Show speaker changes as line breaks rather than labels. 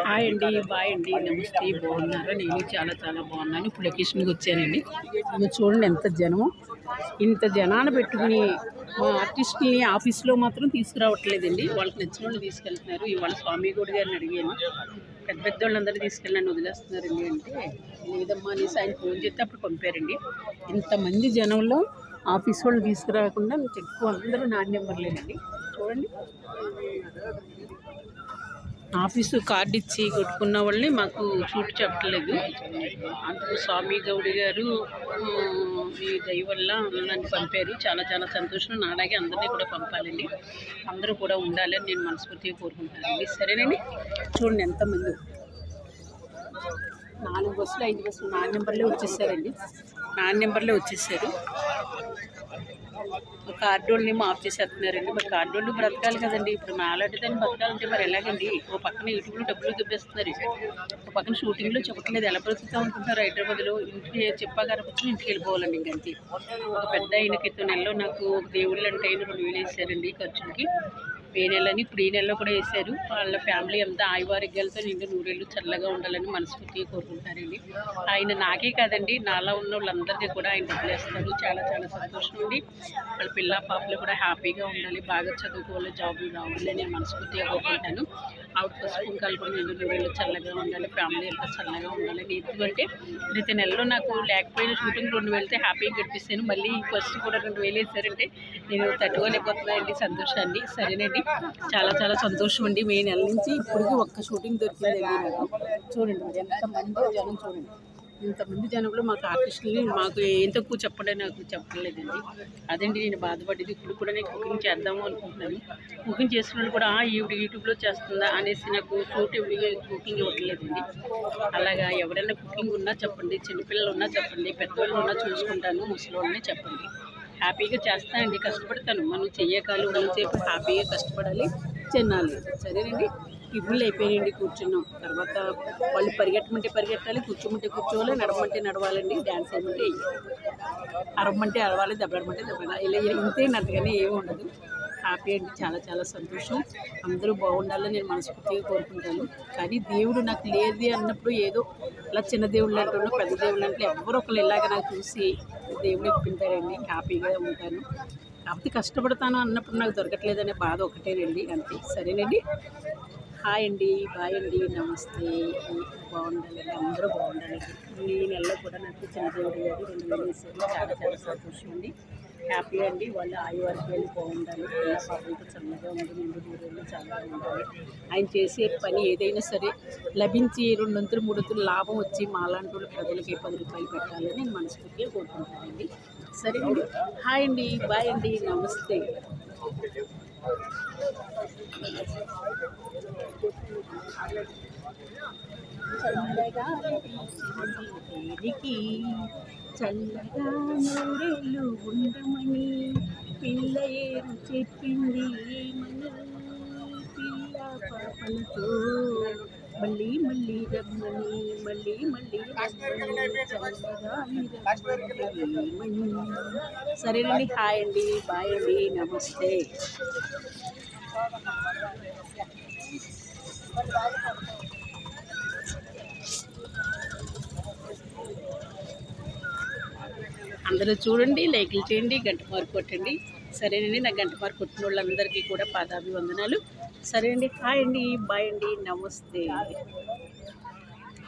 Hi అండి, bye అండి, నమస్తే. బాగున్నారా? నేను చాలా చాలా బాగున్నాను. ఇప్పుడు లొకేషన్కి వచ్చానండి. ఇక చూడండి ఎంత జనం. ఇంత జనాన్ని పెట్టుకుని మా ఆర్టిస్ట్ని ఆఫీస్లో మాత్రం తీసుకురావట్లేదండి. వాళ్ళకి నచ్చిన వాళ్ళు తీసుకెళ్తున్నారు. ఇవాళ స్వామి గౌడ్ గారిని అడిగాను, పెద్ద పెద్ద వాళ్ళందరూ తీసుకెళ్ళి వదిలేస్తున్నారండి అంటే, లేదమ్మా అనేసి ఆయన ఫోన్ చేస్తే అప్పుడు పంపారండి. ఇంతమంది జనంలో ఆఫీస్ వాళ్ళు తీసుకురాకుండా ఎక్కువ అందరూ నాన్ నెంబర్లేనండి. చూడండి, ఆఫీసు కార్డు ఇచ్చి కొట్టుకున్న వాళ్ళని మాకు షూట్ చెప్పట్లేదు. అందుకు స్వామి గౌడి గారు మీ దయ వల్ల నన్ను పంపారు. చాలా చాలా సంతోషం. నాలాగే అందరినీ కూడా పంపాలండి, అందరూ కూడా ఉండాలని నేను మనస్ఫూర్తిగా కోరుకుంటానండి. సరేనండి, చూడండి ఎంతమంది. 4 బస్సులు 5 బస్సులు 4 నెంబర్లే వచ్చేసారండి. 4 నెంబర్లే వచ్చేసారు. కార్డోళ్ళని ఆఫ్ చేసేస్తున్నారండి. మరి కార్డోళ్ళు బ్రతకాలి కదండి. ఇప్పుడు నాలాంటి దాన్ని బతకాలంటే మరి ఎలాగండి? ఓ పక్కన యూట్యూబ్లో డబ్బులు దుబ్బేస్తున్నారు, ఒక పక్కన షూటింగ్లో చెప్పట్లేదు. ఎలా బ్రతుకుతా ఉంటున్నారు హైదరాబాద్లో? ఇంటికి చెప్పగానే వచ్చి ఇంటికి వెళ్ళిపోవాలండి. ఇంకంతే. ఒక పెద్ద ఆయన క్రితం నెలలో నాకు దేవుళ్ళు అంటే 2,000 వేసారండి ఖర్చులకి. ఏ నెలని ఇప్పుడు ఈ నెలలో కూడా వేశారు. వాళ్ళ ఫ్యామిలీ అంతా ఆయువారోగ్యాలతో నిండు నూరేళ్ళు చల్లగా ఉండాలని మనస్ఫూర్తిగా కోరుకుంటారండి. ఆయన నాకే కాదండి, నాలా ఉన్న వాళ్ళందరికీ కూడా ఆయన డబ్బులు వేస్తారు. చాలా చాలా సంతోషం అండి. వాళ్ళ పిల్ల పాపలు కూడా హ్యాపీగా ఉండాలి, బాగా చదువుకోవాలి, జాబులు రావాలి నేను మనస్ఫూర్తిగా కోరుకుంటాను. ఆవిడ పసుపు కాలు కూడా నిండు నూరేళ్ళు చల్లగా ఉండాలి, ఫ్యామిలీ అంతా చల్లగా ఉండాలని. ఎందుకంటే ప్రతి నెలలో నాకు లేకపోయిన షూటింగ్ 2 వెళ్తే హ్యాపీగా గడిపిస్తాను. మళ్ళీ ఫస్ట్ కూడా 2,000 వేసారంటే నేను తట్టుకోలేకపోతున్నానండి సంతోషాన్ని. సరేనండి, చాలా చాలా సంతోషం అండి. మే నెల నుంచి ఇప్పటికీ ఒక్క షూటింగ్ దొరికిందండి నాకు. చూడండి ఎంతమంది జనం, చూడండి ఇంతమంది జనంలో మాకు ఆర్టిస్టులని మాకు ఏం తక్కువ చెప్పండి నాకు చెప్పలేదండి. అదండి నేను బాధపడేది. ఇప్పుడు కూడా నేను కుకింగ్ చేద్దాము అనుకుంటున్నాను. కుకింగ్ చేసిన కూడా ఈవిడ యూట్యూబ్లో చేస్తుందా అనేసి నాకు కుకింగ్ ఇవ్వట్లేదండి. అలాగా ఎవరైనా కుకింగ్ ఉన్నా చెప్పండి, చిన్నపిల్లలు ఉన్నా చెప్పండి, పెద్దవాళ్ళు ఉన్నా చూసుకుంటాను, ముసలి వాళ్ళని చెప్పండి. హ్యాపీగా చేస్తానండి, కష్టపడతాను. మనం చెయ్యకాలు ఉన్నసేపు హ్యాపీగా కష్టపడాలి, తినాలి. సరేనండి, టిఫిన్లు అయిపోయాయండి, కూర్చున్నాం. తర్వాత వాళ్ళు పరిగెట్టమంటే పరిగెట్టాలి, కూర్చోమంటే కూర్చోవాలి, నడవమంటే నడవాలండి, డ్యాన్స్ వేయమంటే అరవమంటే అరవాలి, దెబ్బడమంటే దెబ్బడాలి. ఇలా ఇంతే, అంతగానే ఏమి ఉండదు. హ్యాపీ అండి, చాలా చాలా సంతోషం. అందరూ బాగుండాలని నేను మనస్ఫూర్తిగా కోరుకుంటాను. కానీ దేవుడు నాకు లేదు అన్నప్పుడు ఏదో ఇలా చిన్న దేవుళ్ళు అంటున్నా, పెద్ద దేవుళ్ళు అంటే ఎవరో ఒకరు ఇలాగ నాకు చూసి దేవుడు ఇప్పింటారండి. హ్యాపీగా ఉంటాను. కాకపోతే కష్టపడతాను అన్నప్పుడు నాకు దొరకట్లేదనే బాధ ఒకటేనండి, అంతే. సరేనండి, హాయ్ అండి, బాయ్ అండి, నమస్తే. బాగుండాలండి, అందరూ బాగుండాలండి. ఈ నెలలో కూడా నాకు చిన్న దేవుడు గారు 2,000 వేసారు. చాలా చాలా సంతోషం అండి, హ్యాపీ అండి. వాళ్ళు ఆయువర్గాలు బాగుండాలి, పిల్ల పాపలతో చల్లగా ఉండి నిండు దూరంలో చల్లగా ఉండాలి. ఆయన చేసే పని ఏదైనా సరే లభించి 2 వంతులు 3 వంతులు లాభం వచ్చి మాలాంటి వాళ్ళు ప్రజలకి 10 రూపాయలు పెట్టాలని నేను మనస్ఫూర్తిగా కోరుకుంటానండి. సరే అండి, హాయ్ అండి, బాయ్ అండి, నమస్తే. చల్లగా చల్లగా నూరేళ్ళు ఉండమని పిల్ల ఏరు చెప్పింది ఏమని, పిల్ల పాపలతో మళ్ళీ మళ్ళీ రమ్మని, మళ్ళీ మళ్ళీ రమ్మని, చల్లగా ఏమని. సరేనండి, హాయ్ అండి, బాయ్ అండి, నమస్తే. అందరూ చూడండి, లైక్లు చేయండి, గంట మార్క్ కొట్టండి. సరేనండి, నా గంట మార్క్ కొట్టిన వాళ్ళందరికీ కూడా పాదాభివందనాలు. సరే అండి, హాయ్ అండి, బాయ్ అండి, నమస్తే.